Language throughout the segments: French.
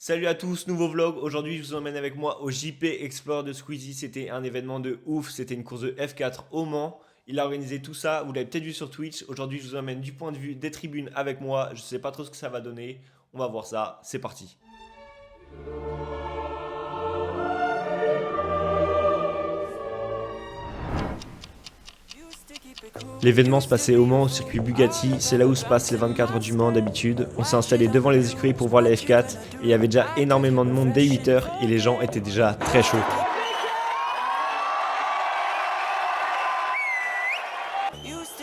Salut à tous, nouveau vlog. Aujourd'hui, je vous emmène avec moi au JP Explore de Squeezie. C'était un événement de ouf. C'était une course de F4 au Mans. Il a organisé tout ça. Vous l'avez peut-être vu sur Twitch. Aujourd'hui, je vous emmène du point de vue des tribunes avec moi. Je sais pas trop ce que ça va donner. On va voir ça. C'est parti. L'événement se passait au Mans au circuit Bugatti, c'est là où se passent les 24 heures du Mans d'habitude. On s'est installé devant les écuries pour voir la F4 et il y avait déjà énormément de monde dès 8h et les gens étaient déjà très chauds.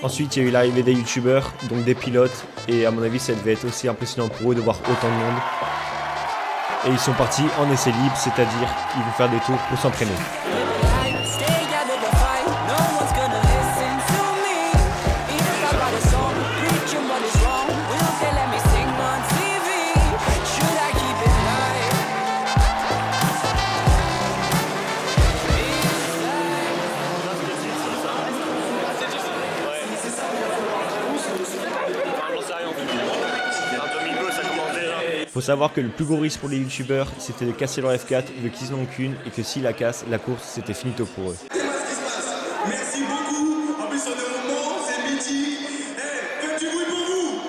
Ensuite il y a eu l'arrivée des youtubeurs, donc des pilotes, et à mon avis ça devait être aussi impressionnant pour eux de voir autant de monde. Et ils sont partis en essai libre, c'est-à-dire ils vont faire des tours pour s'entraîner. Faut savoir que le plus gros risque pour les youtubeurs, c'était de casser leur F4 vu qu'ils n'en ont qu'une et que s'ils la cassent, la course c'était finito pour eux. Merci beaucoup. En plus on est au Mans, c'est midi. Que tu bouilles pour vous.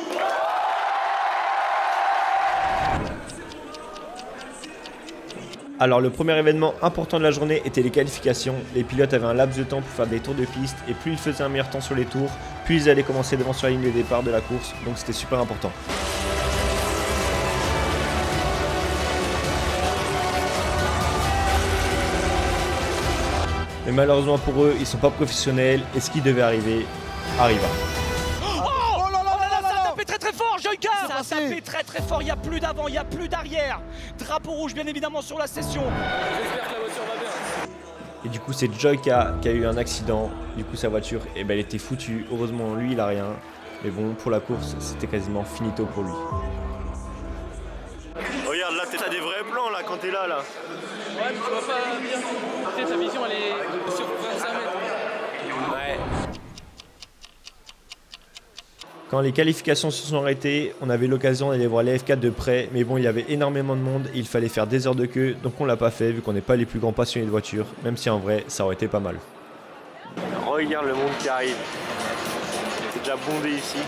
Alors le premier événement important de la journée était les qualifications. Les pilotes avaient un laps de temps pour faire des tours de piste et plus ils faisaient un meilleur temps sur les tours, plus ils allaient commencer devant sur la ligne de départ de la course, donc c'était super important. Mais malheureusement pour eux, ils sont pas professionnels et ce qui devait arriver, arriva. Oh là là, ça a tapé très très fort, Joyka. Ça a tapé très très fort, il n'y a plus d'avant, il n'y a plus d'arrière. Drapeau rouge bien évidemment sur la session. J'espère que la voiture va bien. Et du coup c'est Joyka qui a eu un accident, du coup sa voiture elle était foutue, heureusement lui il a rien. Mais bon pour la course c'était quasiment finito pour lui. Regarde là t'as des vrais plans là quand t'es là. Ouais, mais tu vois pas bien. Tu sais, ta vision elle est sur 25 mètres. Ouais. Quand les qualifications se sont arrêtées, on avait l'occasion d'aller voir les F4 de près, mais bon il y avait énormément de monde et il fallait faire des heures de queue, donc on l'a pas fait vu qu'on n'est pas les plus grands passionnés de voitures, même si en vrai ça aurait été pas mal. Regarde le monde qui arrive. C'est déjà bondé ici.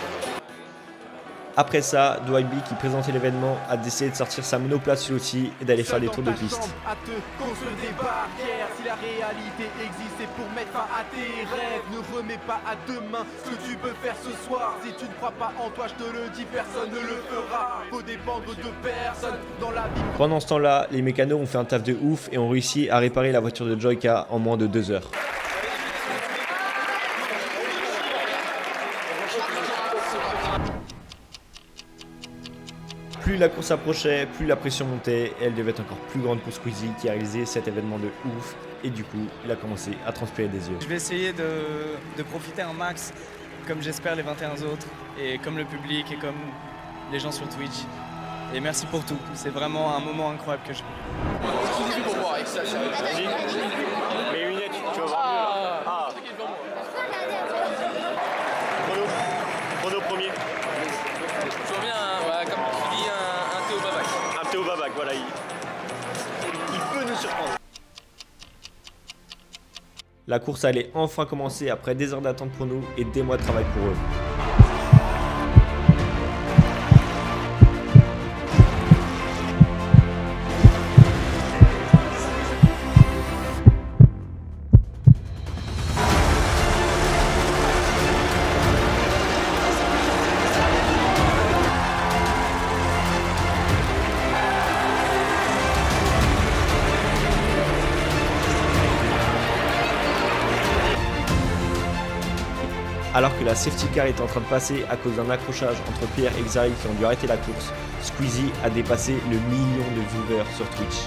Après ça, Dwight B qui présentait l'événement a décidé de sortir sa monoplace Lotti et d'aller faire des tours de piste. À te construire des barrières. Si la réalité existe, c'est pour mettre fin à tes rêves. Ne remets pas à demain ce que tu peux faire ce soir. Si tu ne crois pas en toi, je te le dis, personne ne le fera. Faut dépendre de personne dans la vie. Pendant ce temps-là, les mécanos ont fait un taf de ouf et ont réussi à réparer la voiture de Joyka en moins de 2 heures. Plus la course approchait, plus la pression montait et elle devait être encore plus grande pour Squeezie qui a réalisé cet événement de ouf et du coup il a commencé à transpirer des yeux. Je vais essayer de profiter un max comme j'espère les 21 autres et comme le public et comme les gens sur Twitch. Et merci pour tout, c'est vraiment un moment incroyable que je vis. Pour voir avec ça, Vas-y. Mes lunettes, tu vas voir. Ah. Chrono premier. Je vois bien, ouais, comme tu dis, un Théo Babac. Un Théo Babac, voilà. Il peut nous surprendre. La course allait enfin commencer après des heures d'attente pour nous et des mois de travail pour eux. Alors que la safety car était en train de passer à cause d'un accrochage entre Pierre et Xari qui ont dû arrêter la course, Squeezie a dépassé le million de viewers sur Twitch.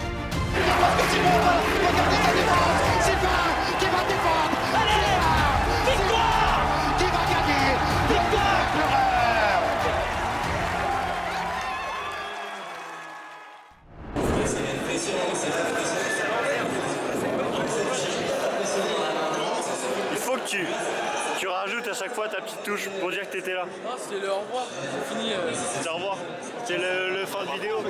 Il faut que tu rajoutes à chaque fois ta petite touche pour dire que t'étais là. Non, c'était le au revoir. C'est fini. C'est au revoir. C'est le fin de vidéo.